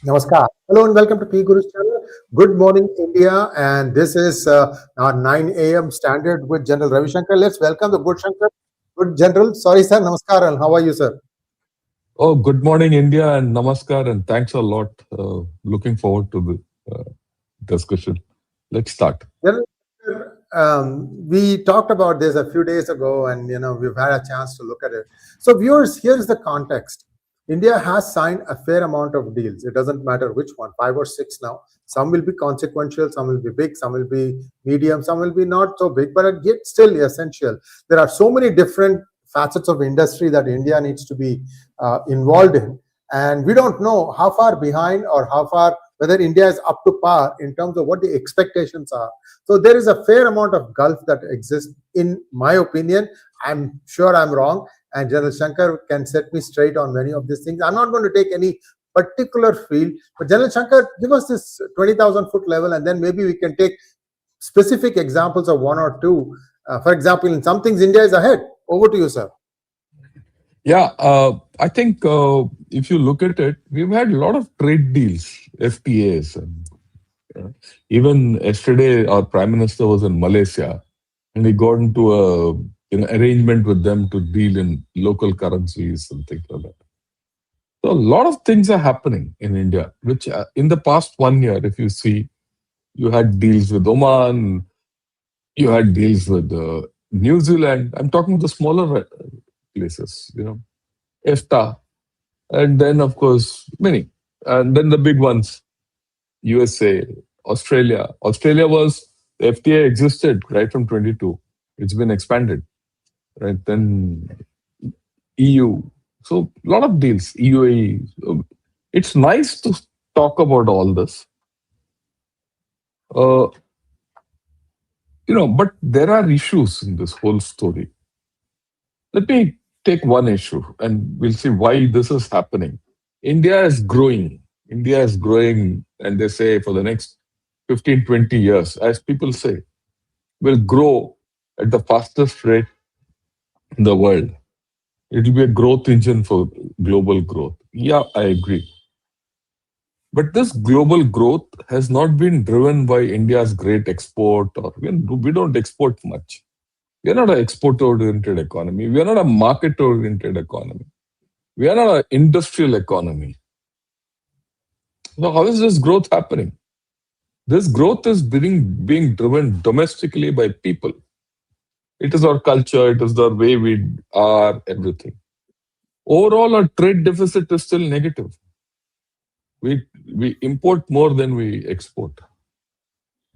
Namaskar. Hello and welcome to P Guru's channel. Good morning, India. And this is our 9 a.m. standard with General Ravi Shankar. Let's welcome the good Shankar. Good General. Sorry, sir. Namaskar. And how are you, sir? Oh, good morning, India, and namaskar, and thanks a lot. Looking forward to the discussion. Let's start. General, we talked about this a few days ago, and we've had a chance to look at it. So, viewers, here's the context. India has signed a fair amount of deals. It doesn't matter which one, five or six now. Some will be consequential, some will be big, some will be medium, some will be not so big, but yet still essential. There are so many different facets of industry that India needs to be involved in, and we don't know how far behind or how far whether India is up to par in terms of what the expectations are. So there is a fair amount of gulf that exists, in my opinion. I'm sure I'm wrong, and General Shankar can set me straight on many of these things. I'm not going to take any particular field, but General Shankar, give us this 20,000 foot level, and then maybe we can take specific examples of one or two. For example, in some things, India is ahead. Over to you, sir. Yeah, I think if you look at it, we've had a lot of trade deals, FTAs. And, even yesterday, our Prime Minister was in Malaysia, and he got into a arrangement with them to deal in local currencies and things like that. So a lot of things are happening in India, which in the past 1 year, if you see, you had deals with Oman, you had deals with New Zealand. I'm talking the smaller places, EFTA, and then of course many, and then the big ones, USA, Australia. Australia was the FTA existed right from 22. It's been expanded, right? Then EU. So a lot of deals, UAE. So it's nice to talk about all this. Uh, but there are issues in this whole story. Let me take one issue and we'll see why this is happening. India is growing. India is growing, and they say for the next 15, 20 years, as people say, will grow at the fastest rate in the world. It will be a growth engine for global growth. Yeah, I agree. But this global growth has not been driven by India's great export, or we don't export much. We are not an export-oriented economy. We are not a market-oriented economy. We are not an industrial economy. So how is this growth happening? This growth is being driven domestically by people. It is our culture, it is the way we are, everything. Overall, our trade deficit is still negative. We import more than we export,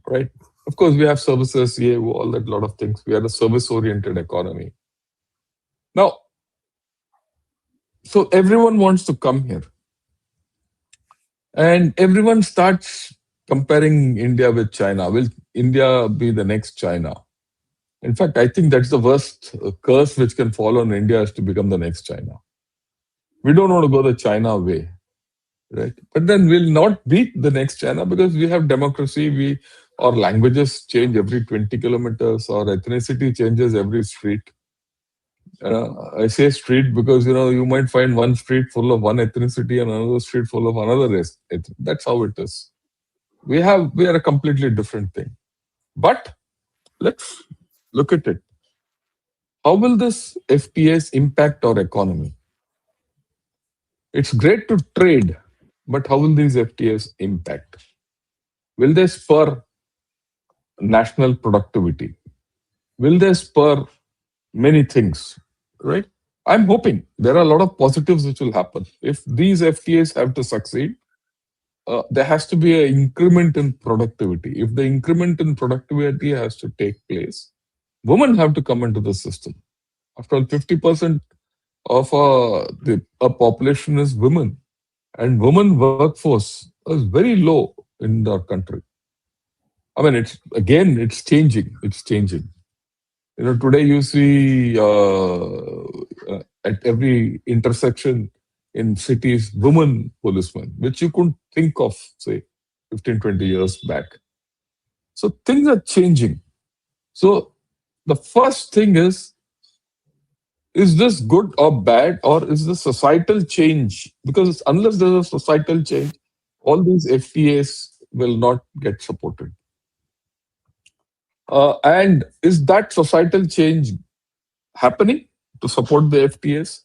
right? Of course, we have services, yeah, all that lot of things. We are a service-oriented economy. Now, so everyone wants to come here. And everyone starts comparing India with China. Will India be the next China? In fact, I think that's the worst curse which can fall on India, is to become the next China. We don't want to go the China way, right? But then we'll not be the next China because we have democracy. Our languages change every 20 kilometers. Our ethnicity changes every street. I say street because you might find one street full of one ethnicity and another street full of another race. That's how it is. We are a completely different thing. But let's look at it. How will this FTAs impact our economy? It's great to trade, but how will these FTAs impact? Will they spur national productivity? Will they spur many things, right? I'm hoping there are a lot of positives which will happen. If these FTAs have to succeed, there has to be an increment in productivity. If the increment in productivity has to take place, women have to come into the system. After all, 50% of a population is women, and women workforce is very low in our country. I mean, it's changing. It's changing. Today you see at every intersection in cities, women policemen, which you couldn't think of, say, 15, 20 years back. So things are changing. So the first thing is this good or bad, or is this societal change? Because unless there's a societal change, all these FTAs will not get supported. And is that societal change happening to support the FTAs?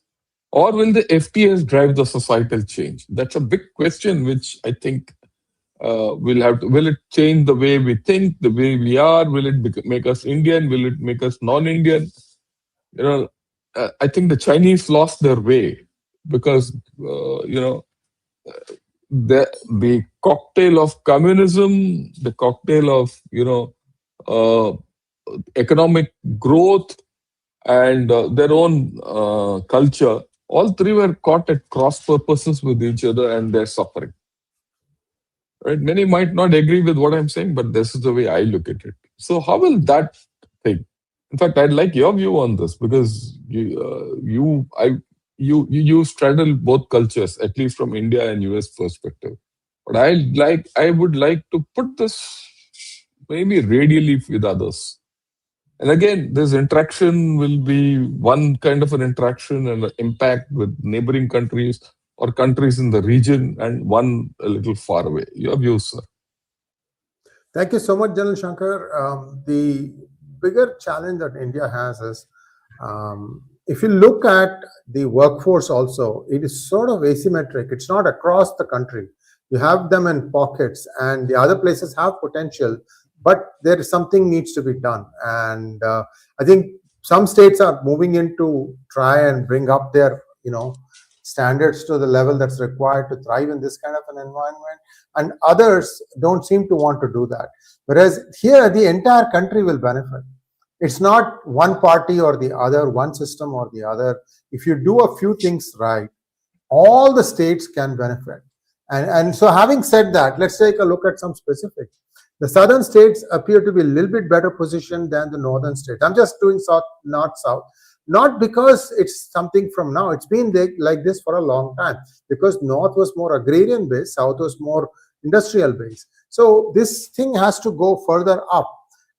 Or will the FTAs drive the societal change? That's a big question, which I think we'll have to. Will it change the way we think, the way we are? Will it make us Indian? Will it make us non-Indian? You know, I think the Chinese lost their way because the cocktail of communism, the cocktail of uh, economic growth, and their own culture, all three were caught at cross purposes with each other, and they're suffering. Right? Many might not agree with what I'm saying, but this is the way I look at it. So, how will that thing? In fact, I'd like your view on this because you straddle both cultures, at least from India and US perspective. But I would like to put this maybe radially with others. And again, this interaction will be one kind of an interaction and an impact with neighboring countries or countries in the region, and one a little far away. Your views, sir. Thank you so much, General Shankar. The bigger challenge that India has is if you look at the workforce also, it is sort of asymmetric. It's not across the country. You have them in pockets, and the other places have potential, but there is something needs to be done. And I think some states are moving in to try and bring up their, standards to the level that's required to thrive in this kind of an environment, and others don't seem to want to do that. Whereas here, the entire country will benefit. It's not one party or the other, one system or the other. If you do a few things right, all the states can benefit. And so, having said that, let's take a look at some specifics. The southern states appear to be a little bit better positioned than the northern states. I'm just doing south, not south. Not because it's something from now. It's been like this for a long time, because north was more agrarian based, south was more industrial based. So this thing has to go further up.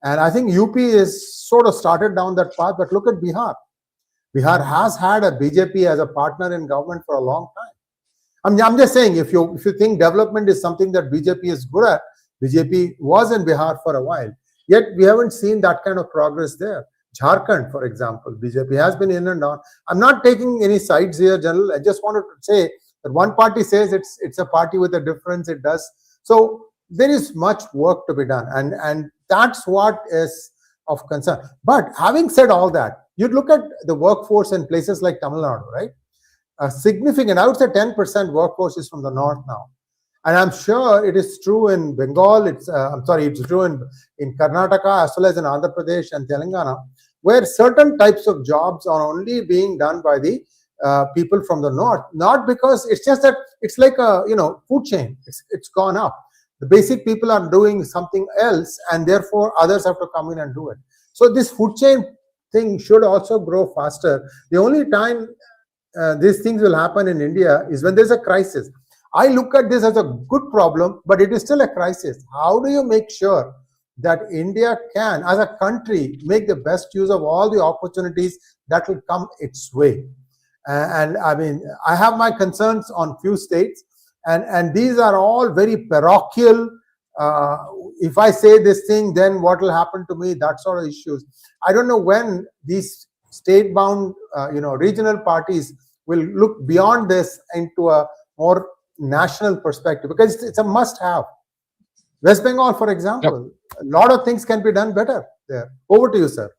And I think UP is sort of started down that path. But look at Bihar. Bihar has had a BJP as a partner in government for a long time. I'm just saying, if you think development is something that BJP is good at, BJP was in Bihar for a while. Yet we haven't seen that kind of progress there. Jharkhand, for example, BJP has been in and out. I'm not taking any sides here, General. I just wanted to say that one party says it's a party with a difference. It does. So there is much work to be done, and that's what is of concern. But having said all that, you look at the workforce in places like Tamil Nadu, right? A significant, I would say 10% workforce is from the north now. And I'm sure it is true in Bengal. It's true in Karnataka as well as in Andhra Pradesh and Telangana, where certain types of jobs are only being done by the people from the north. Not because it's just that it's like a food chain. It's gone up. The basic people are doing something else, and therefore others have to come in and do it. So this food chain thing should also grow faster. The only time these things will happen in India is when there's a crisis. I look at this as a good problem, but it is still a crisis. How do you make sure that India can, as a country, make the best use of all the opportunities that will come its way? And I mean, I have my concerns on few states, and these are all very parochial. If I say this thing, then what will happen to me? That sort of issues. I don't know when these state-bound, regional parties will look beyond this into a more national perspective, because it's a must-have. West Bengal, for example, a lot of things can be done better there. Over to you, sir.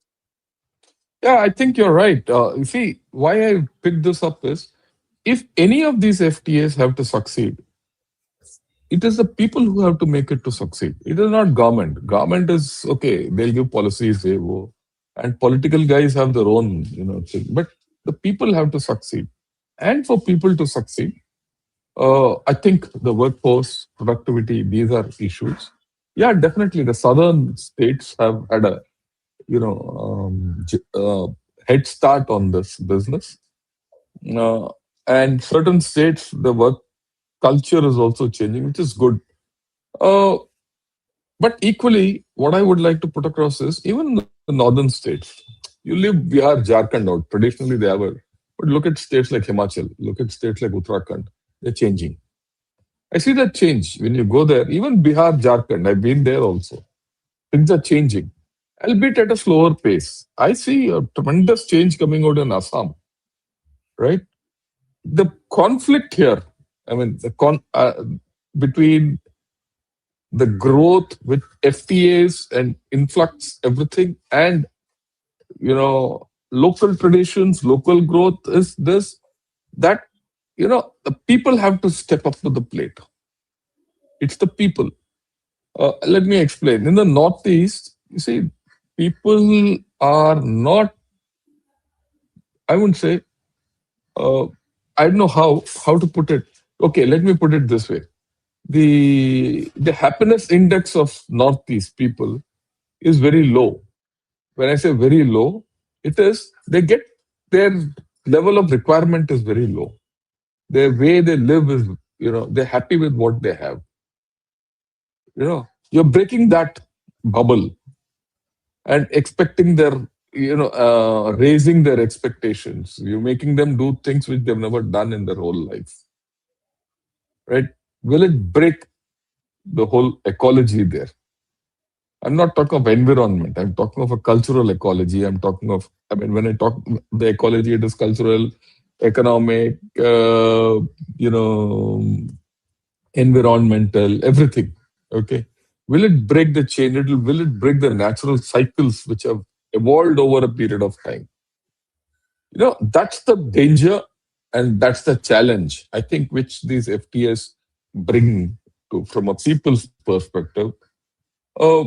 Yeah, I think you're right. You see, why I picked this up is if any of these FTAs have to succeed, it is the people who have to make it to succeed. It is not government. Government is okay; they'll give policies, they will, and political guys have their own, thing. But the people have to succeed, and for people to succeed, I think the workforce, productivity, these are issues. Yeah, definitely. The southern states have had a head start on this business, uh, and certain states the work culture is also changing, which is good. Uh, but equally, what I would like to put across is even in the northern states, you leave Bihar, Jharkhand out. Traditionally, they have a. But look at states like Himachal. Look at states like Uttarakhand. They're changing. I see that change when you go there. Even Bihar, Jharkhand, I've been there also. Things are changing, albeit at a slower pace. I see a tremendous change coming out in Assam, right? The conflict here, I mean, between the growth with FTAs and influx, everything, and local traditions, local growth is this that the people have to step up to the plate. It's the people. Let me explain. In the Northeast, you see, people are not. I wouldn't say. Uh, I don't know how to put it. Okay, let me put it this way: the happiness index of Northeast people is very low. When I say very low, it is they get their level of requirement is very low. Their way they live is, they're happy with what they have. You're breaking that bubble and expecting their, raising their expectations. You're making them do things which they've never done in their whole life, right? Will it break the whole ecology there? I'm not talking of environment. I'm talking of a cultural ecology. When I talk the ecology, it is cultural, economic, environmental, everything. Okay. Will it break the chain? Will it break the natural cycles which have evolved over a period of time? That's the danger and that's the challenge, I think, which these FTS bring from a people's perspective. Uh,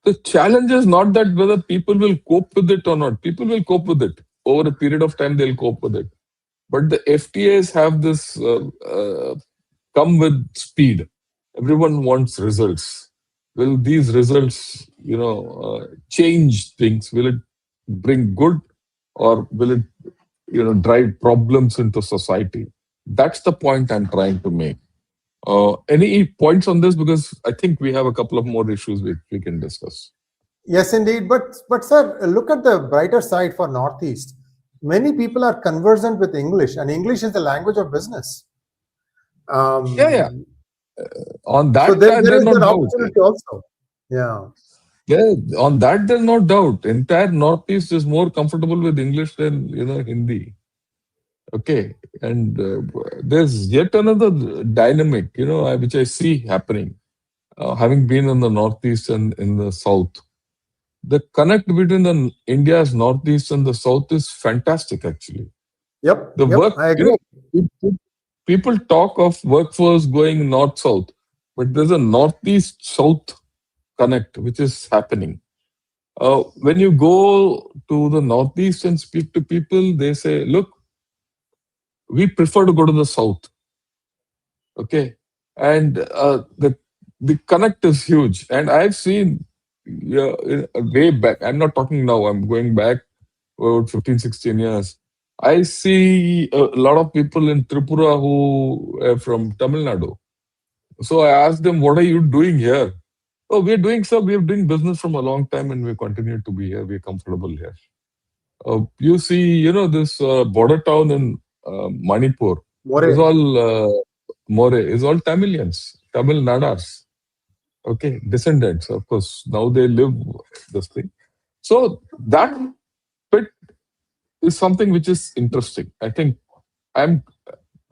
the challenge is not that whether people will cope with it or not. People will cope with it. Over a period of time, they'll cope with it. But the FTAs have this come with speed. Everyone wants results. Will these results, change things? Will it bring good, or will it, drive problems into society? That's the point I'm trying to make. Any points on this? Because I think we have a couple of more issues which we can discuss. Yes, indeed. But sir, look at the brighter side for Northeast. Many people are conversant with English, and English is the language of business. Yeah, yeah. Um, On so that, there there's is no that doubt. opportunity also. Yeah. Yeah, on that there's no doubt. Entire Northeast is more comfortable with English than Hindi. Okay, and there's yet another dynamic, which I see happening. Having been in the Northeast and in the South, the connect between the India's Northeast and the South is fantastic. Actually, Yep. the Yep. work, I agree. people talk of workforce going north south, but there's a Northeast South connect which is happening. When you go to the Northeast and speak to people, they say, look, we prefer to go to the South. Okay. And the connect is huge. And I've seen way back, I'm not talking now, I'm going back about 15, 16 years. I see a lot of people in Tripura who are from Tamil Nadu. So I asked them, what are you doing here? Oh, we're doing so. We're doing business from a long time and we continue to be here. We're comfortable here. You see, this border town in Manipur is More. all More, is all Tamilians, Tamil Nadars. Okay, descendants, of course. Now they live this thing. So that bit is something which is interesting. I think I'm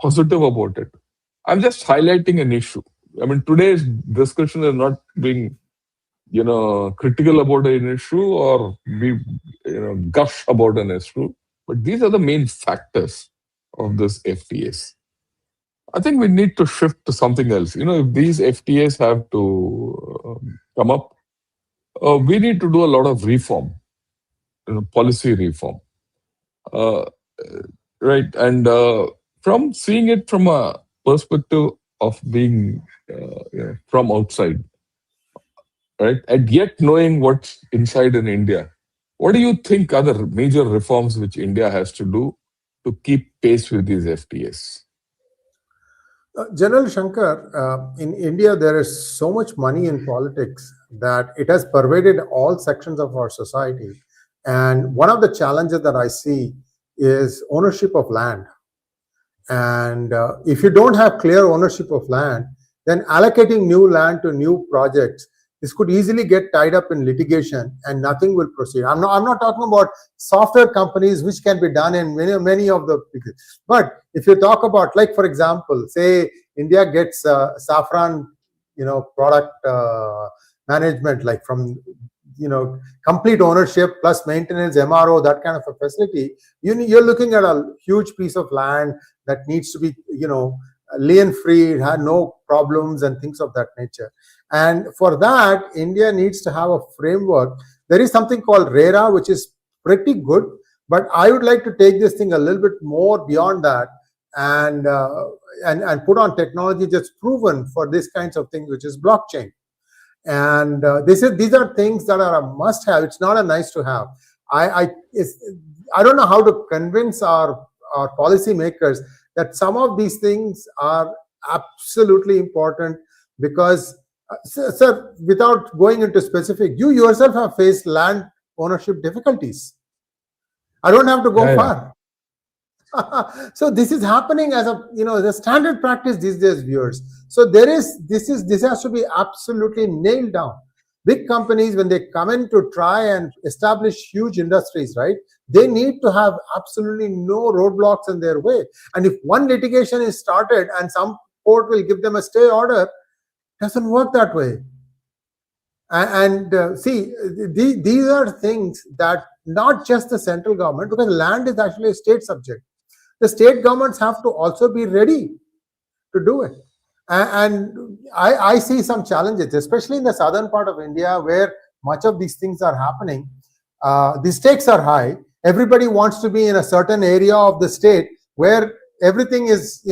positive about it. I'm just highlighting an issue. I mean, today's discussion is not being critical about an issue or be, gush about an issue. But these are the main factors of this FTAs. I think we need to shift to something else. If these FTAs have to come up, we need to do a lot of reform, policy reform, uh, right? And from seeing it from a perspective of being from outside, right? And yet knowing what's inside in India. What do you think are the major reforms which India has to do to keep pace with these FTAs? General Shankar, in India, there is so much money in politics that it has pervaded all sections of our society. And one of the challenges that I see is ownership of land. And if you don't have clear ownership of land, then allocating new land to new projects, this could easily get tied up in litigation and nothing will proceed. I'm not talking about software companies, which can be done in many of the. But if you talk about, like, for example, say India gets saffron, product management, like from complete ownership plus maintenance, MRO, that kind of a facility. You're looking at a huge piece of land that needs to be lien free, it had no problems and things of that nature. And for that, India needs to have a framework. There is something called RERA, which is pretty good, but I would like to take this thing a little bit more beyond that, and and put on technology that's proven for these kinds of things, which is blockchain. And these are things that are a must have. It's not a nice to have. I don't know how to convince our policymakers that some of these things are absolutely important, because sir, without going into specific, you yourself have faced land ownership difficulties. I don't have to go Yeah, yeah. far. So this is happening as a the standard practice these days, viewers. So this has to be absolutely nailed down. Big companies, when they come in to try and establish huge industries, right, they need to have absolutely no roadblocks in their way. And if one litigation is started and some court will give them a stay order, it doesn't work that way. And see, these are things that not just the central government, because land is actually a state subject. The state governments have to also be ready to do it. And I see some challenges, especially in the southern part of India, where much of these things are happening. The stakes are high. Everybody wants to be in a certain area of the state where everything is,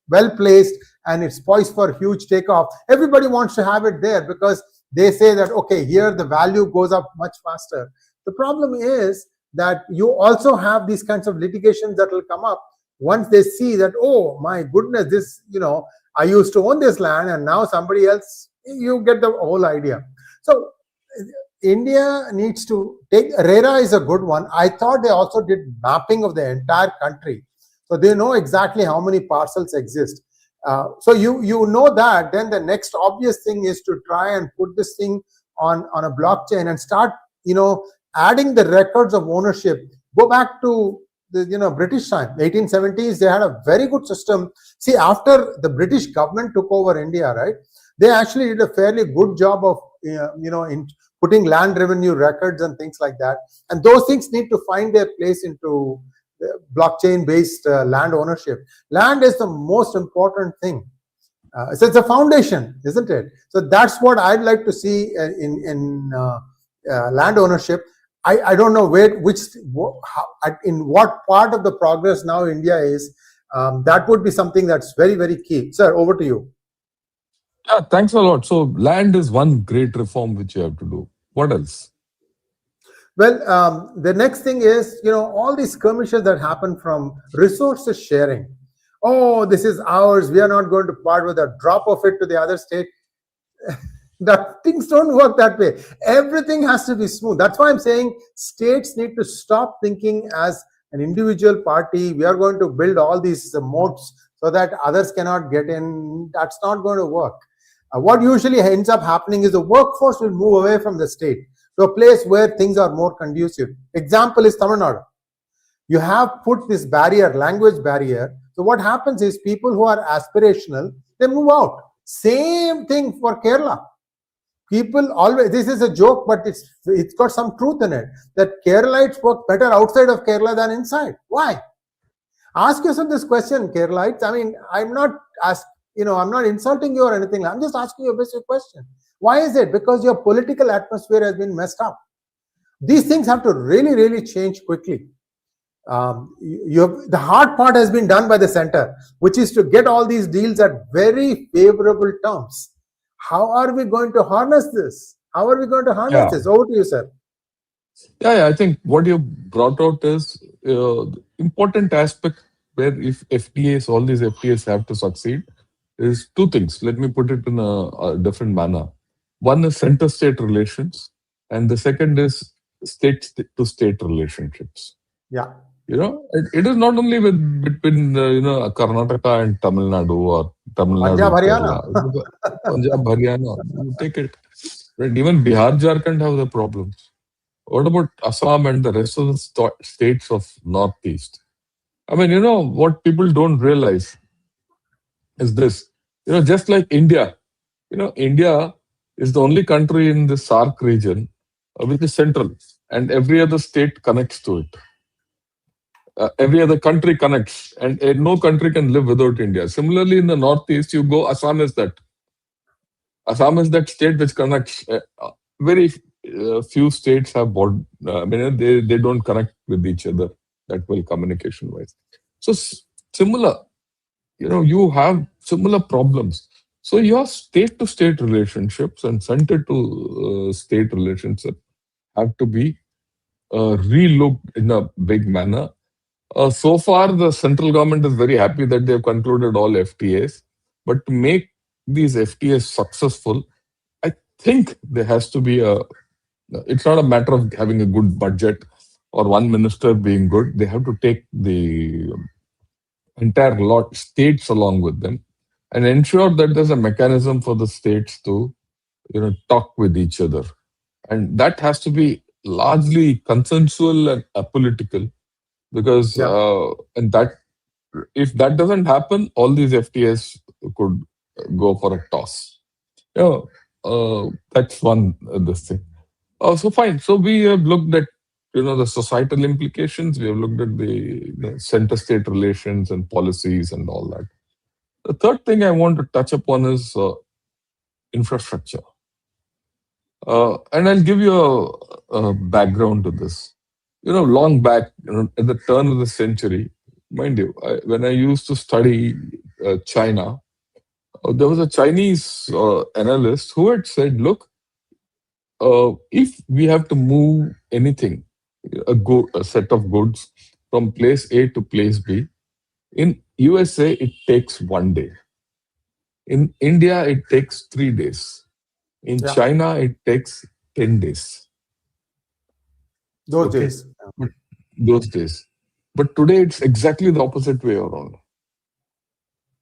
well placed and it's poised for huge takeoff. Everybody wants to have it there because they say that, okay, here the value goes up much faster. The problem is that you also have these kinds of litigations that will come up once they see that, oh my goodness, this, I used to own this land and now somebody else, you get the whole idea. So India needs to take, RERA is a good one. I thought they also did mapping of the entire country. So they know exactly how many parcels exist. So you know that, then the next obvious thing is to try and put this thing on a blockchain and start, adding the records of ownership. Go back to the British time, 1870s. They had a very good system. See, after the British government took over India, right, they actually did a fairly good job of in putting land revenue records and things like that. And those things need to find their place into blockchain based land ownership. Land is the most important thing. So it's a foundation, isn't it? So that's what I'd like to see in land ownership. I don't know in what part of the progress now India is. That would be something that's very, very key. Sir, over to you. Yeah, thanks a lot. So land is one great reform which you have to do. What else? Well, the next thing is, all these skirmishes that happen from resources sharing. Oh, this is ours. We are not going to part with a drop of it to the other state. That things don't work that way. Everything has to be smooth. That's why I'm saying states need to stop thinking as an individual party. We are going to build all these moats so that others cannot get in. That's not going to work. What usually ends up happening is the workforce will move away from the state to a place where things are more conducive. Example is Tamil Nadu. You have put this barrier, language barrier. So what happens is people who are aspirational, they move out. Same thing for Kerala. People always, this is a joke, but it's got some truth in it, that Keralites work better outside of Kerala than inside. Why? Ask yourself this question, Keralites. I mean, I'm not insulting you or anything. I'm just asking you a basic question. Why is it? Because your political atmosphere has been messed up. These things have to really, really change quickly. The hard part has been done by the center, which is to get all these deals at very favorable terms. How are we going to harness this? Over to you, sir. Yeah, I think what you brought out is important aspect where if all these FTAs have to succeed, is two things. Let me put it in a different manner. One is center-state relations, and the second is state-to-state relationships. Yeah. It is not only between Karnataka and Tamil Nadu or Tamil Punjab, Nadu, Haryana. Kerala. Punjab, Haryana, you take it. Right? Even Bihar, Jharkhand have the problems. What about Assam and the rest of the states of Northeast? I mean, what people don't realize is this. Just like India, India is the only country in the SARC region which is central, and every other state connects to it. Every other country connects, and no country can live without India. Similarly, in the Northeast, you go, Assam is that. Assam is that state which connects. Very few states have they don't connect with each other that well communication wise. So similar, you have similar problems. So your state to state relationships and center to state relationships have to be relooked in a big manner. So far, the central government is very happy that they have concluded all FTAs. But to make these FTAs successful, I think there has to be it's not a matter of having a good budget or one minister being good. They have to take the entire lot states along with them and ensure that there's a mechanism for the states to talk with each other, and that has to be largely consensual and apolitical, because Yeah. and that if that doesn't happen, all these FTAs could go for a toss. Yeah, that's one this thing. So fine. So we have looked at the societal implications. We have looked at the center-state relations and policies and all that. The third thing I want to touch upon is infrastructure, and I'll give you a background to this. Long back, at the turn of the century, mind you, when I used to study China, there was a Chinese analyst who had said, look, if we have to move anything, a set of goods from place A to place B, in USA it takes 1 day. In India it takes 3 days. In Yeah. China it takes 10 days. Those Okay, days. but those days. But today it's exactly the opposite way around.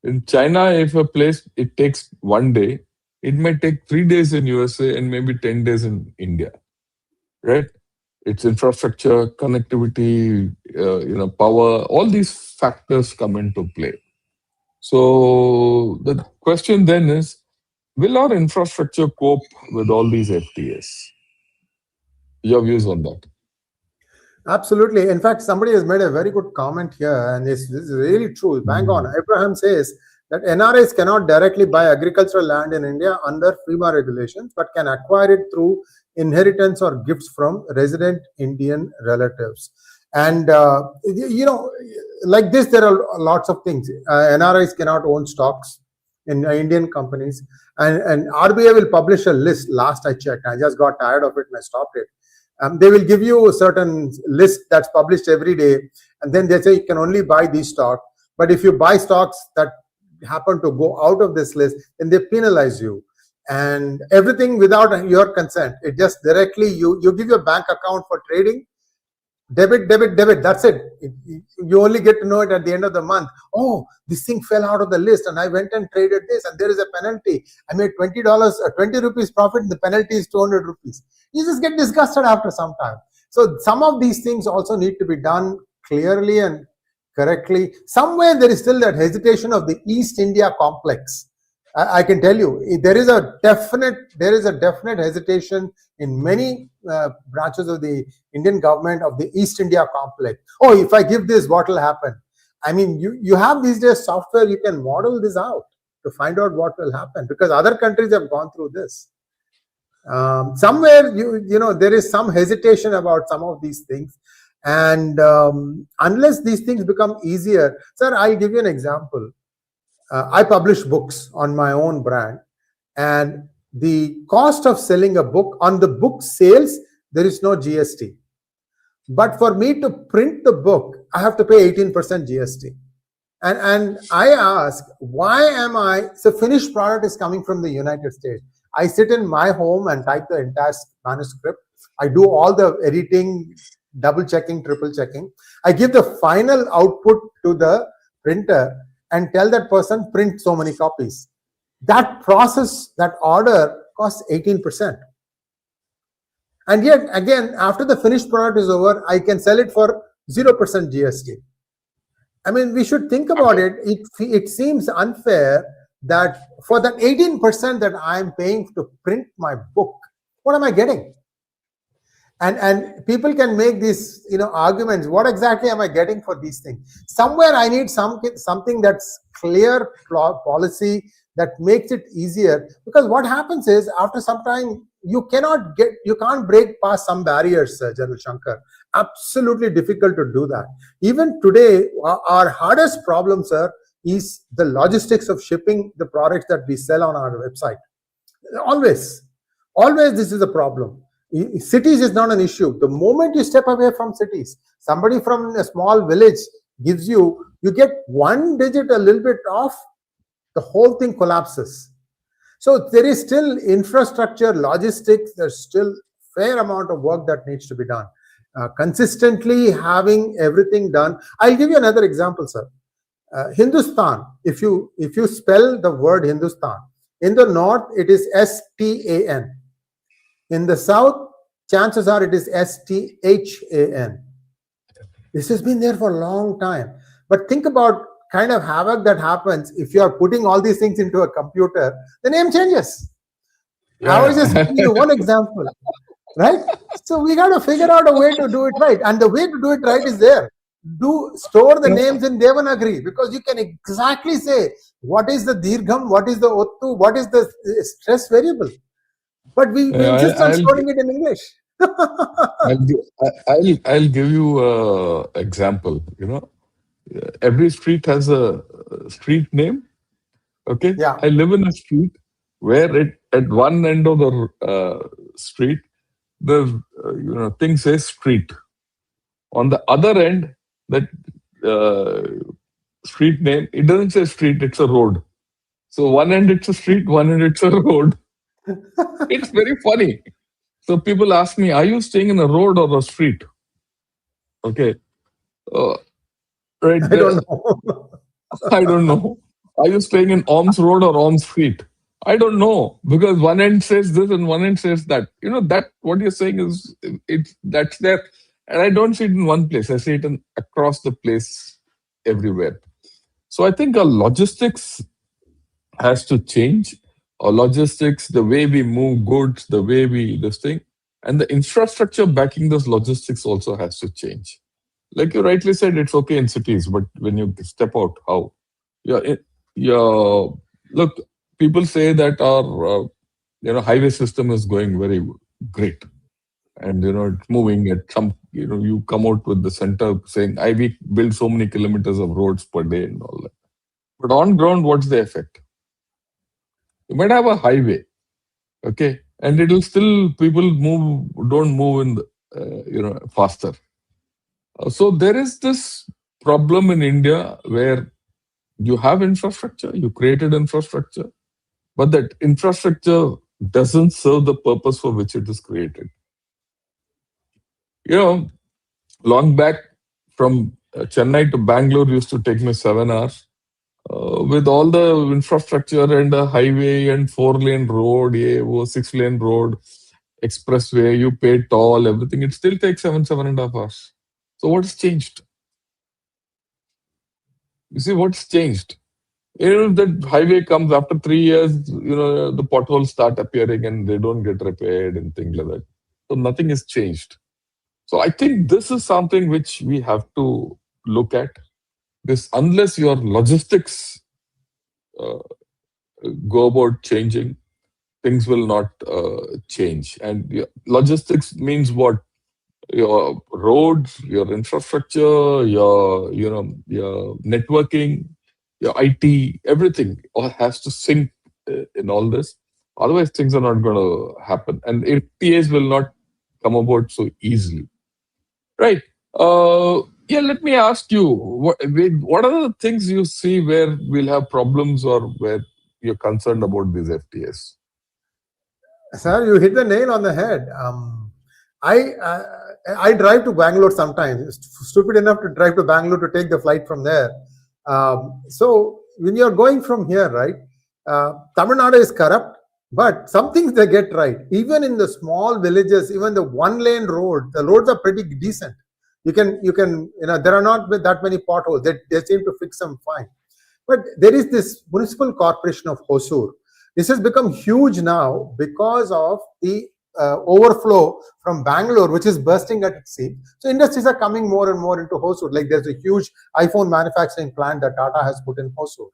In China, if a place it takes 1 day, it might take 3 days in USA and maybe 10 days in India, right? It's infrastructure, connectivity, power, all these factors come into play. So the question then is, will our infrastructure cope with all these FTAs? Your views on that? Absolutely. In fact, somebody has made a very good comment here, and this is really true. Bang on. Mm. Abraham says that NRIs cannot directly buy agricultural land in India under FEMA regulations, but can acquire it through inheritance or gifts from resident Indian relatives. And, like this, there are lots of things. NRIs cannot own stocks in Indian companies. And RBI will publish a list. Last I checked, I just got tired of it and I stopped it. They will give you a certain list that's published every day, and then they say you can only buy these stocks. But if you buy stocks that happen to go out of this list, then they penalize you. And everything without your consent. It just directly, you give your bank account for trading, debit, debit, debit. That's it. You only get to know it at the end of the month. Oh, this thing fell out of the list and I went and traded this and there is a penalty. I made $20, 20 rupees profit. The penalty is 200 rupees. You just get disgusted after some time. So some of these things also need to be done clearly and correctly. Somewhere there is still that hesitation of the East India complex. I can tell you, there is a definite hesitation in many branches of the Indian government of the East India complex. Oh, if I give this, what will happen? I mean, you have these days software, you can model this out to find out what will happen, because other countries have gone through this. Somewhere, there is some hesitation about some of these things. And unless these things become easier, sir, I'll give you an example. I publish books on my own brand, and the cost of selling a book, on the book sales, there is no GST. But for me to print the book, I have to pay 18% GST. And I ask, why am I? So finished product is coming from the United States. I sit in my home and type the entire manuscript. I do all the editing, double checking, triple checking. I give the final output to the printer and tell that person print so many copies. That process, that order costs 18%. And yet, again, after the finished product is over, I can sell it for 0% GST. I mean, we should think about it. It seems unfair that for that 18% that I'm paying to print my book, what am I getting? And people can make these arguments. What exactly am I getting for these things? Somewhere I need something that's clear policy that makes it easier. Because what happens is, after some time, you can't break past some barriers, General Shankar. Absolutely difficult to do that. Even today, our hardest problem, sir, is the logistics of shipping the products that we sell on our website. Always this is a problem. Cities is not an issue. The moment you step away from cities, somebody from a small village gives you get one digit a little bit off, the whole thing collapses. So there is still infrastructure, logistics, there's still fair amount of work that needs to be done. Consistently having everything done. I'll give you another example, sir. Hindustan, if you spell the word Hindustan, in the north it is STAN. In the south, chances are it is STHAN. This has been there for a long time. But think about kind of havoc that happens if you are putting all these things into a computer. The name changes. I was just giving you one example, right? So we got to figure out a way to do it right. And the way to do it right is there. Store the names in Devanagari, because you can exactly say what is the Dirgham, what is the Ottu, what is the stress variable. But we insist on storing it in English. I'll give you an example. Every street has a street name. Okay. Yeah. I live in a street where at one end of the street, the thing says street. On the other end, that street name, it doesn't say street, it's a road. So one end it's a street, one end it's a road. It's very funny. So people ask me, are you staying in a road or a street? Okay. Right I there. don't know. I don't know. Are you staying in Orms Road or Orms Street? I don't know, because one end says this and one end says that. That what you're saying is that's there. And I don't see it in one place. I see it across the place everywhere. So I think our logistics has to change. Our logistics, the way we move goods, the way this thing, and the infrastructure backing those logistics also has to change. Like you rightly said, it's okay in cities, but when you step out, how? Look, people say that our highway system is going very great, and it's moving at some. You come out with the center saying, we build so many kilometers of roads per day and all that. But on ground, what's the effect? You might have a highway, okay, and it'll still people don't move in faster. So there is this problem in India where you have infrastructure, you created infrastructure, but that infrastructure doesn't serve the purpose for which it is created. Long back from Chennai to Bangalore used to take me 7 hours. With all the infrastructure and a highway and 4-lane road, 6-lane road, expressway, you pay toll, everything, it still takes 7.5 hours. So what's changed? You see, what's changed? That highway comes after 3 years, the potholes start appearing and they don't get repaired and things like that. So nothing has changed. So I think this is something which we have to look at. This, unless your logistics go about changing, things will not change. And logistics means what? Your roads, your infrastructure, your networking, your IT, everything all has to sync in all this. Otherwise, things are not going to happen, and FTAs will not come about so easily. Right? Let me ask you, what are the things you see where we'll have problems or where you're concerned about these FTAs? Sir, you hit the nail on the head. I drive to Bangalore sometimes. Stupid enough to drive to Bangalore to take the flight from there. So when you're going from here, right? Tamil Nadu is corrupt, but some things they get right. Even in the small villages, even the one-lane road, the roads are pretty decent. There are not that many potholes. They seem to fix them fine. But there is this municipal corporation of Hosur. This has become huge now because of the overflow from Bangalore, which is bursting at its seams. So industries are coming more and more into Hosur. Like there's a huge iPhone manufacturing plant that Tata has put in Hosur.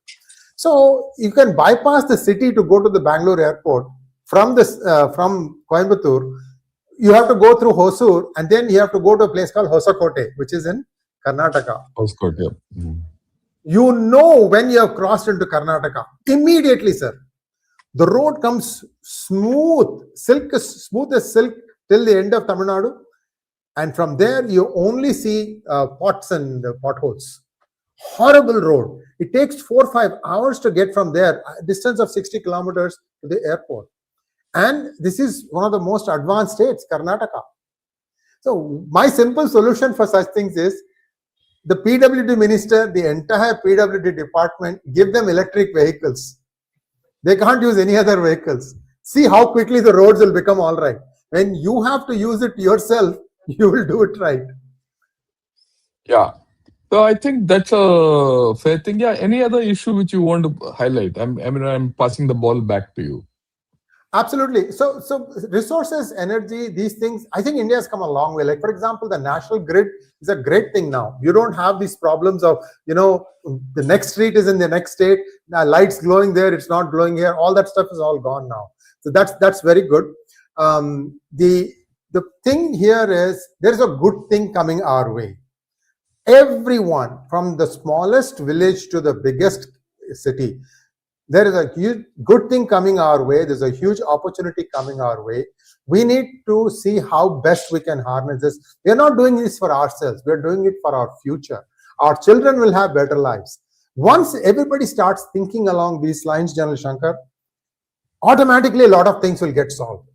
So you can bypass the city to go to the Bangalore airport from Coimbatore. You have to go through Hosur, and then you have to go to a place called Hosakote, which is in Karnataka. Postcode, yeah. Mm. You know when you have crossed into Karnataka immediately, sir. The road comes smooth, smooth as silk till the end of Tamil Nadu, and from there you only see pots and potholes. Horrible road. It takes 4 or 5 hours to get from there, a distance of 60 kilometers to the airport. And this is one of the most advanced states, Karnataka. So my simple solution for such things is the PWD minister, the entire PWD department, give them electric vehicles. They can't use any other vehicles. See how quickly the roads will become all right. When you have to use it yourself, you will do it right. Yeah. So I think that's a fair thing. Yeah. Any other issue which you want to highlight? I'm passing the ball back to you. Absolutely. So resources, energy, these things, I think India has come a long way. Like, for example, the national grid is a great thing now. You don't have these problems of, the next street is in the next state, lights glowing there, it's not glowing here. All that stuff is all gone now. So that's very good. The thing here is there's a good thing coming our way. Everyone from the smallest village to the biggest city, there is a huge good thing coming our way. There's a huge opportunity coming our way. We need to see how best we can harness this. We're not doing this for ourselves. We're doing it for our future. Our children will have better lives. Once everybody starts thinking along these lines, General Shankar, automatically a lot of things will get solved.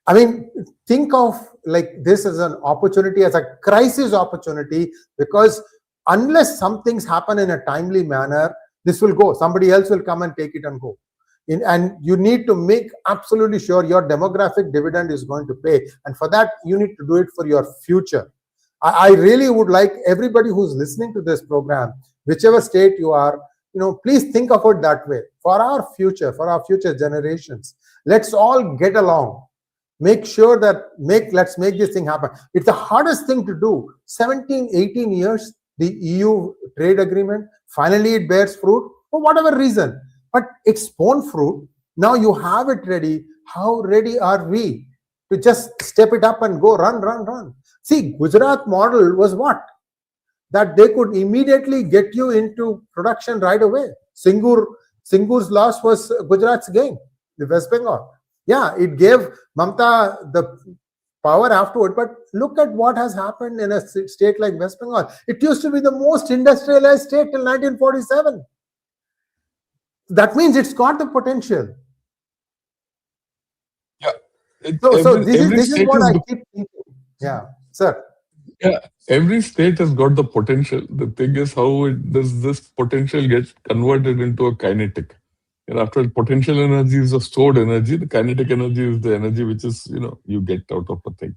I mean, think of like this as an opportunity, as a crisis opportunity, because unless some things happen in a timely manner, this will go. Somebody else will come and take it and go. And you need to make absolutely sure your demographic dividend is going to pay. And for that, you need to do it for your future. I really would like everybody who's listening to this program, whichever state you are, please think of it that way. For our future generations, let's all get along. Make sure that let's make this thing happen. It's the hardest thing to do. 17, 18 years, the EU trade agreement, finally it bears fruit for whatever reason, but it's borne fruit. Now you have it ready. How ready are we to just step it up and go run? See, Gujarat model was what? That they could immediately get you into production right away. Singur's loss was Gujarat's gain, the West Bengal. Yeah, it gave Mamta the power afterward, but look at what has happened in a state like West Bengal. It used to be the most industrialized state till 1947. That means it's got the potential. Yeah. So this is what I keep thinking. Yeah, sir. Yeah, every state has got the potential. The thing is, how does this potential get converted into a kinetic? After all, potential energy is a stored energy. The kinetic energy is the energy which is, you get out of a thing.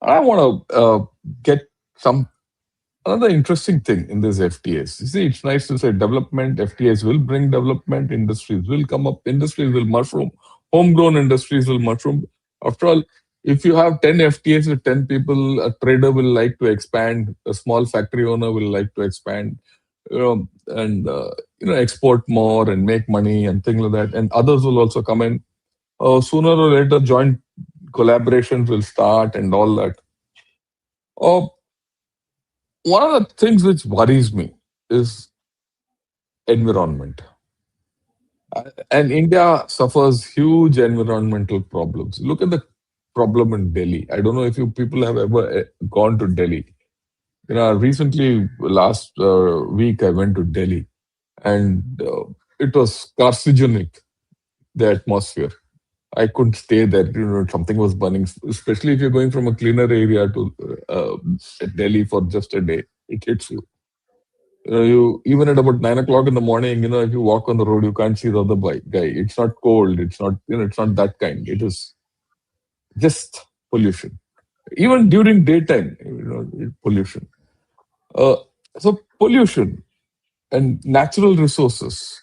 I want to get another interesting thing in this FTAs. You see, it's nice to say development. FTAs will bring development. Industries will come up. Industries will mushroom. Homegrown industries will mushroom. After all, if you have 10 FTAs with 10 people, a trader will like to expand. A small factory owner will like to expand. And export more and make money and things like that. And others will also come in. Sooner or later, joint collaborations will start and all that. One of the things which worries me is environment. And India suffers huge environmental problems. Look at the problem in Delhi. I don't know if you people have ever gone to Delhi. Recently, last week, I went to Delhi, and it was carcinogenic, the atmosphere. I couldn't stay there. Something was burning, especially if you're going from a cleaner area to Delhi for just a day. It hits you. You even at about 9 o'clock in the morning, if you walk on the road, you can't see the other guy. It's not cold. It's not, it's not that kind. It is just pollution. Even during daytime, pollution. Uh, so pollution and natural resources.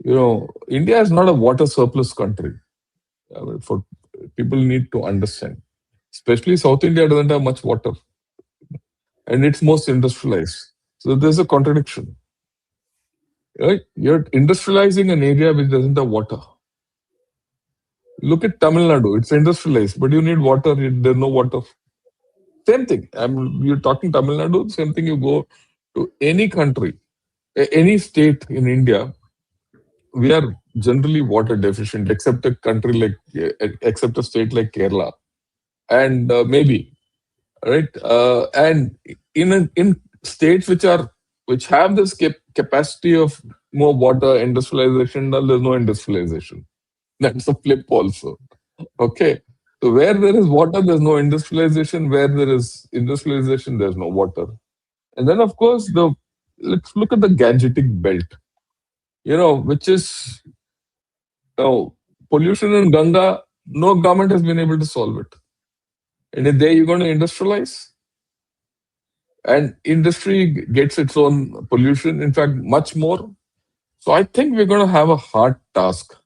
India is not a water surplus country. For people need to understand, especially South India doesn't have much water, and it's most industrialized. So there's a contradiction. Right? You're industrializing an area which doesn't have water. Look at Tamil Nadu; it's industrialized, but you need water. There's no water. Same thing. You're talking Tamil Nadu. Same thing. You go to any country, any state in India, we are generally water deficient, except a state like Kerala, and maybe right, and in states which have this capacity of more water industrialization, there's no industrialization. That's a flip also. Okay. So where there is water, there's no industrialization. Where there is industrialization, there's no water. And then, of course, let's look at the gadgeting belt, which is pollution in Ganga. No government has been able to solve it. And if there you're going to industrialize, and industry gets its own pollution, in fact, much more. So I think we're going to have a hard task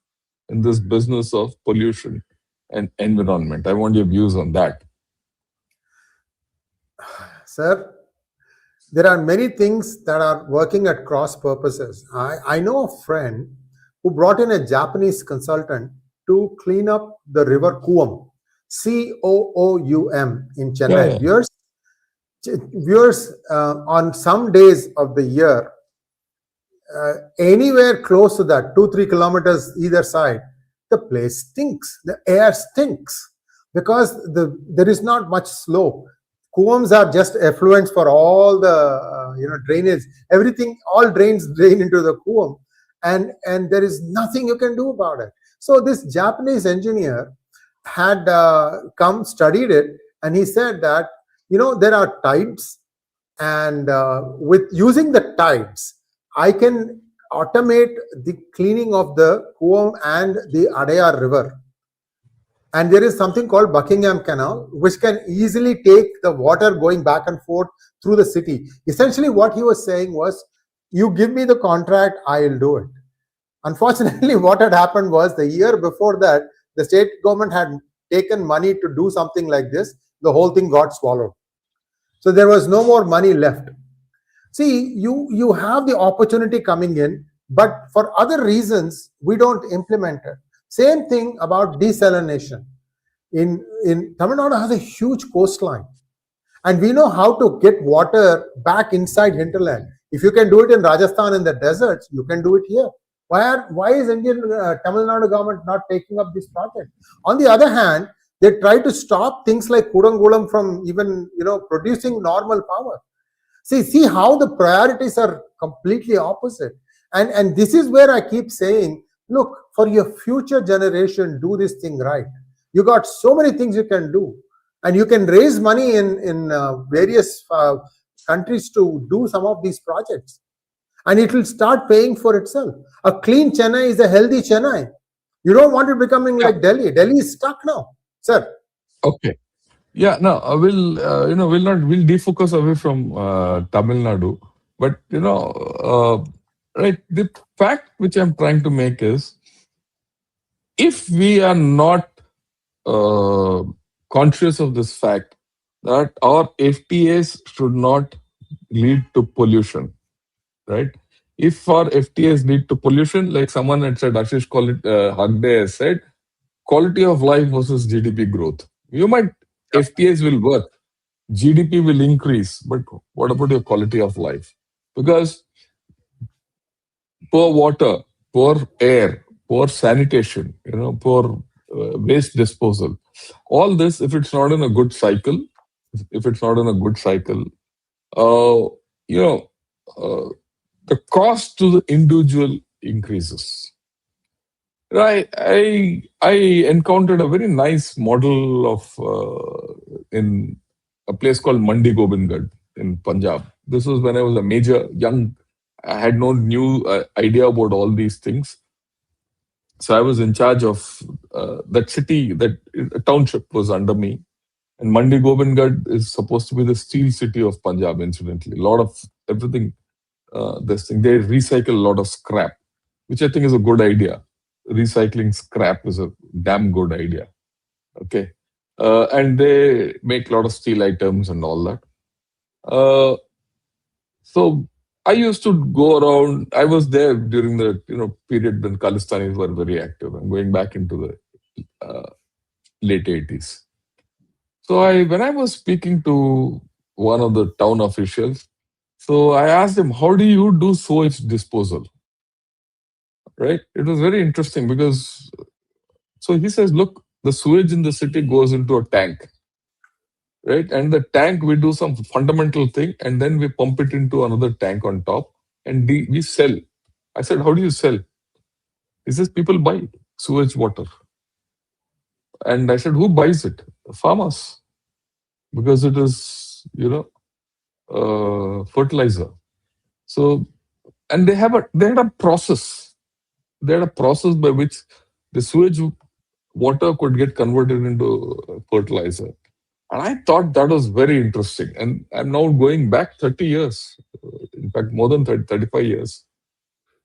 in this business of pollution and environment. I want your views on that. Sir, there are many things that are working at cross purposes. I know a friend who brought in a Japanese consultant to clean up the river Coom, Coom in Chennai. Yeah, Viewers, on some days of the year, anywhere close to that, 2-3 kilometers either side, the place stinks. The air stinks because there is not much slope. Cooms are just effluents for all the drainage. Everything, all drains drain into the coom, and there is nothing you can do about it. So this Japanese engineer had come studied it, and he said that there are tides, and with using the tides, I can automate the cleaning of the Coom and the Adayar River. And there is something called Buckingham Canal, which can easily take the water going back and forth through the city. Essentially, what he was saying was, you give me the contract, I'll do it. Unfortunately, what had happened was the year before that, the state government had taken money to do something like this. The whole thing got swallowed. So there was no more money left. See, you have the opportunity coming in, but for other reasons, we don't implement it. Same thing about desalination. In Tamil Nadu has a huge coastline, and we know how to get water back inside hinterland. If you can do it in Rajasthan in the deserts, you can do it here. Why is Indian Tamil Nadu government not taking up this project? On the other hand, they try to stop things like Kudangulam from even producing normal power. See how the priorities are completely opposite. And this is where I keep saying, look, for your future generation, do this thing right. You got so many things you can do, and you can raise money in various countries to do some of these projects, and it will start paying for itself. A clean Chennai is a healthy Chennai. You don't want it becoming like Delhi. Delhi is stuck now, sir. Okay. Yeah, no, I will, we'll defocus away from Tamil Nadu. But, right, the fact which I'm trying to make is, if we are not conscious of this fact that our FTAs should not lead to pollution, right? If our FTAs lead to pollution, like someone had said, Ashish Hagde has said, quality of life versus GDP growth. You might, FTAs will work, GDP will increase, but what about your quality of life? Because poor water, poor air, poor sanitation, poor waste disposal, all this, if it's not in a good cycle, you know, the cost to the individual increases. Right. I encountered a very nice model of in a place called Mandi Gobindgarh in Punjab. This was when I was a major young. I had no new idea about all these things. So I was in charge of that city. That township was under me. And Mandi Gobindgarh is supposed to be the steel city of Punjab. Incidentally, a lot of everything. This thing they recycle a lot of scrap, which I think is a good idea. Recycling scrap is a damn good idea. Okay, and they make a lot of steel items and all that. Uh, so I used to go around. I was there during the period when Khalistanis were very active. I'm going back into the late 80s. So when I was speaking to one of the town officials, so I asked him, "How do you do sewage disposal?" Right? It was very interesting because so he says, "Look, the sewage in the city goes into a tank, right? And the tank we do some fundamental thing, and then we pump it into another tank on top, and we sell." I said, "How do you sell?" He says, "People buy sewage water." And I said, "Who buys it?" "Farmers, because it is fertilizer." So and they had a process. They had a process by which the sewage water could get converted into fertilizer. And I thought that was very interesting. And I'm now going back 30 years, in fact, more than 30, 35 years.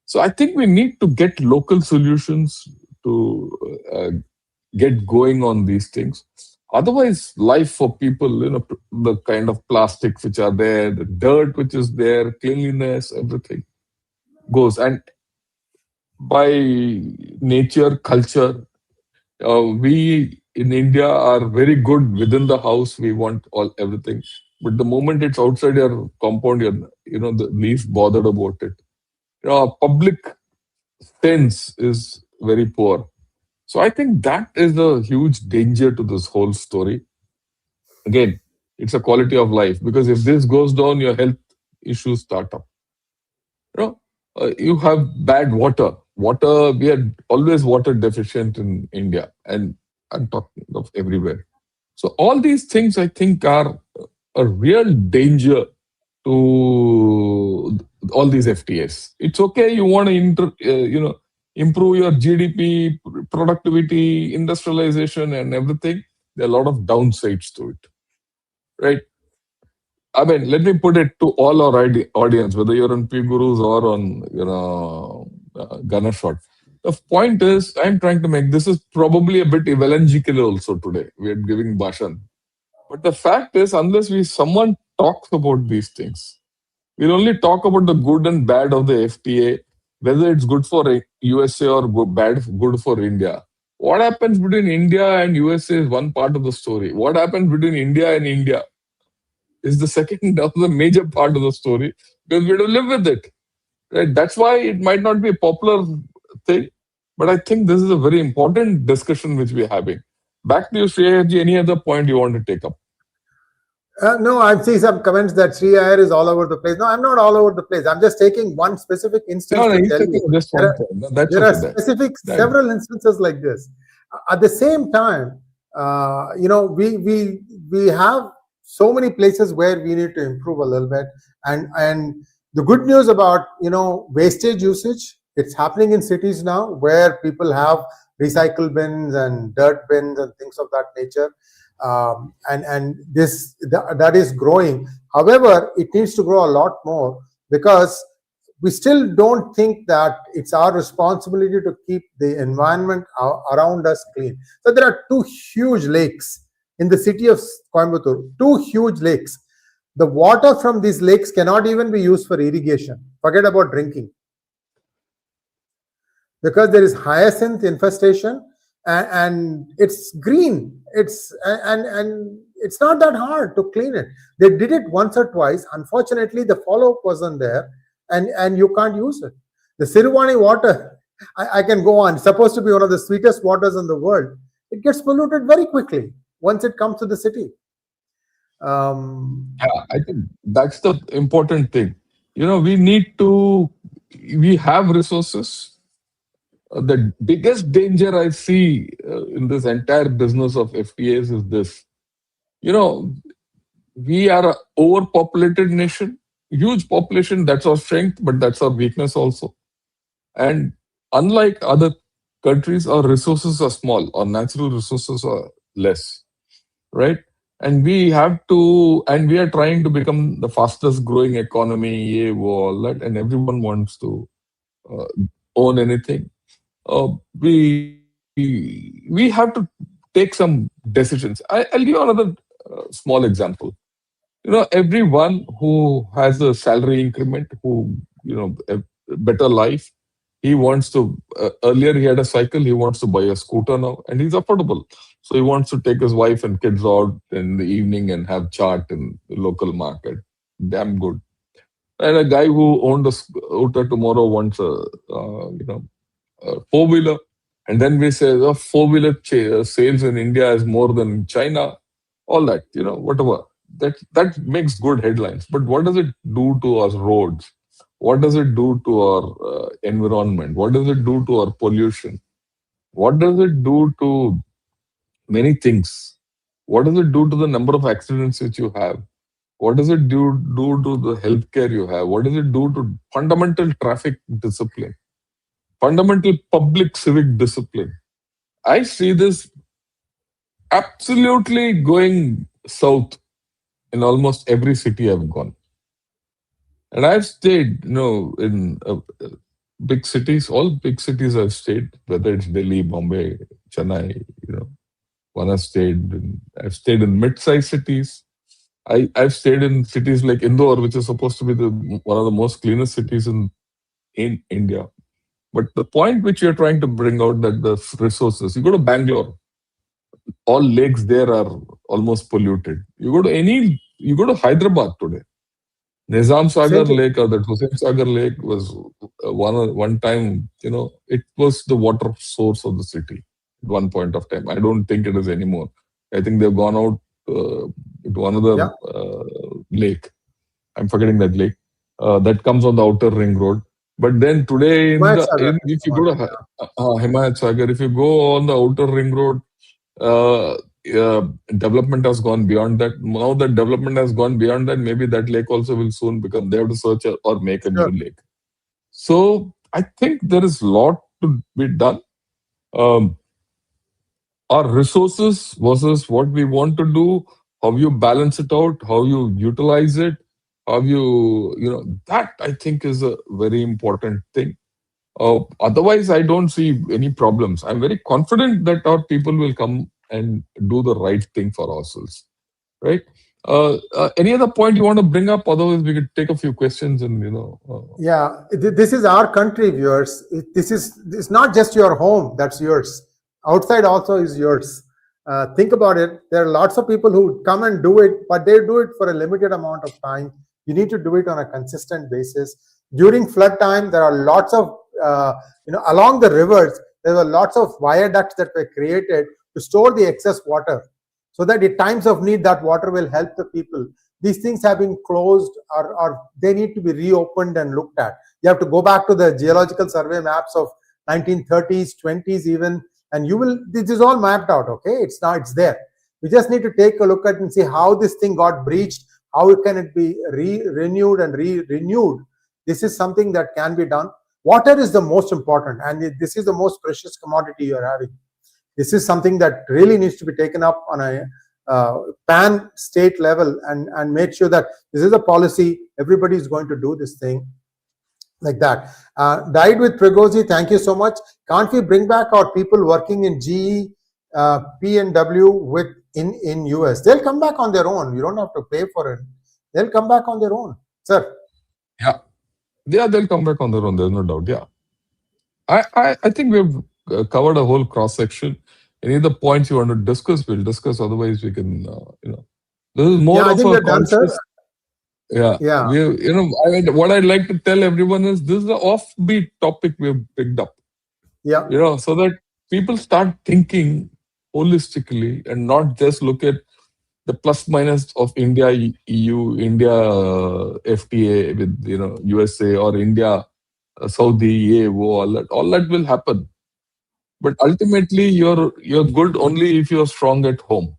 So I think we need to get local solutions to get going on these things. Otherwise, life for people, the kind of plastics which are there, the dirt which is there, cleanliness, everything goes. And by nature, culture, we in India are very good within the house. We want all everything, but the moment it's outside your compound, you're the least bothered about it. Our public sense is very poor. So I think that is a huge danger to this whole story. Again, it's a quality of life because if this goes down, your health issues start up. You have bad water. Water, we are always water deficient in India, and I'm talking of everywhere. So all these things, I think, are a real danger to all these FTAs. It's okay, you want to improve your GDP, productivity, industrialization, and everything. There are a lot of downsides to it, right? I mean, let me put it to all our audience, whether you're on P Gurus or on Ganashot. The point is, I'm trying to make this is probably a bit evangelical also today. We are giving Bhashan. But the fact is, unless someone talks about these things, we'll only talk about the good and bad of the FTA, whether it's good for USA or good for India. What happens between India and USA is one part of the story. What happens between India and India is the second of the major part of the story because we have to live with it. Right? That's why it might not be a popular thing, but I think this is a very important discussion which we're having. Back to you, Shreyaji. Any other point you want to take up? No, I've seen some comments that Sri Iyer is all over the place. No, I'm not all over the place. I'm just taking one specific instance No, to he's tell you. taking just There one are, point. No, that's there are okay. specific That, several instances like this. At the same time, we have so many places where we need to improve a little bit. And the good news about wastage usage, it's happening in cities now where people have recycle bins and dirt bins and things of that nature. And that is growing. However, it needs to grow a lot more because we still don't think that it's our responsibility to keep the environment around us clean. So there are two huge lakes in the city of Coimbatore, two huge lakes. The water from these lakes cannot even be used for irrigation. Forget about drinking, because there is hyacinth infestation, and it's green. And it's not that hard to clean it. They did it once or twice. Unfortunately, the follow-up wasn't there, and you can't use it. The Sirwani water, I can go on. It's supposed to be one of the sweetest waters in the world. It gets polluted very quickly once it comes to the city. yeah, I think that's the important thing. We need to, we have resources. The biggest danger I see in this entire business of FTAs is this. You know, we are a overpopulated nation, huge population. That's our strength, but that's our weakness also. And unlike other countries, our resources are small. Our natural resources are less, right? And we are trying to become the fastest growing economy, yeah, all that, and everyone wants to uh, own anything. We have to take some decisions. I'll give you another small example. Everyone who has a salary increment, who a better life, he wants to. Earlier, he had a cycle. He wants to buy a scooter now, and he's affordable. So he wants to take his wife and kids out in the evening and have chaat in the local market. Damn good. And a guy who owned a scooter tomorrow wants a four wheeler. And then we say the four-wheeler sales in India is more than China. All that, whatever. That makes good headlines. But what does it do to our roads? What does it do to our environment? What does it do to our pollution? What does it do to many things? What does it do to the number of accidents which you have? What does it do to the healthcare you have? What does it do to fundamental traffic discipline? Fundamental public civic discipline? I see this absolutely going south in almost every city I've gone. And I've stayed, in big cities, all big cities I've stayed, whether it's Delhi, Bombay, Chennai, one I've stayed in mid-sized cities. I've stayed in cities like Indore, which is supposed to be one of the most cleanest cities in India. But the point which you're trying to bring out, that the resources, you go to Bangalore, all lakes there are almost polluted. You go to Hyderabad today. Nizam Sagar Same thing. Lake or that Hussain Sagar Lake was one time, it was the water source of the city at one point of time. I don't think it is anymore. I think they've gone out to another Yeah. lake. I'm forgetting that lake that comes on the outer ring road. But then today, Himayat Sagar is if the you go one. to Himayat Sagar, if you go on the outer ring road, uh, development has gone beyond that. Now that development has gone beyond that, maybe that lake also will soon become. They have to search or make a new Sure. lake. So I think there is a lot to be done. Um, our resources versus what we want to do, how you balance it out, how you utilize it, that I think is a very important thing. Otherwise, I don't see any problems. I'm very confident that our people will come and do the right thing for ourselves, right? Any other point you want to bring up? Otherwise, we could take a few questions and Yeah, this is our country, viewers. It's not just your home that's yours. Outside also is yours. Think about it. There are lots of people who come and do it, but they do it for a limited amount of time. You need to do it on a consistent basis. During flood time, there are lots of along the rivers. There were lots of viaducts that were created to store the excess water, so that in times of need, that water will help the people. These things have been closed, or they need to be reopened and looked at. You have to go back to the geological survey maps of 1930s, 20s even, and this is all mapped out. Okay, it's there. We just need to take a look at and see how this thing got breached, how can it be renewed and renewed. This is something that can be done. Water is the most important, and this is the most precious commodity you're having. This is something that really needs to be taken up on a pan state level, and make sure that this is a policy. Everybody is going to do this thing like that. Died with Prigozi, thank you so much. Can't we bring back our people working in GE, P&W in US? They'll come back on their own. You don't have to pay for it. They'll come back on their own, sir. yeah, they'll come back on their own. There's no doubt. Yeah, I think we've covered a whole cross section. Any other points you want to discuss, we'll discuss. Otherwise, we can, this is Yeah, more I of think a we're done, sir. conscious. Yeah, Yeah, what I'd like to tell everyone is this is an offbeat topic we've picked up. yeah, So that people start thinking holistically and not just look at the plus minus of India, EU, India, FTA with USA, or India, Saudi, all that will happen. But ultimately, you're good only if you're strong at home.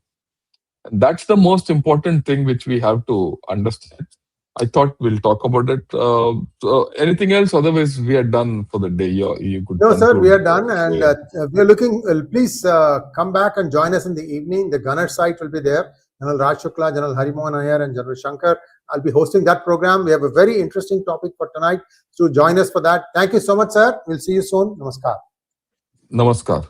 And that's the most important thing which we have to understand. I thought we'll talk about it. So anything else? Otherwise, we are done for the day. You could No, sir, we conclude. are done, and we are looking. Please come back and join us in the evening. The Gunner site will be there. General Raj Shukla, General Harimohan Iyer, and General Shankar. I'll be hosting that program. We have a very interesting topic for tonight. So join us for that. Thank you so much, sir. We'll see you soon. Namaskar. Namaskar.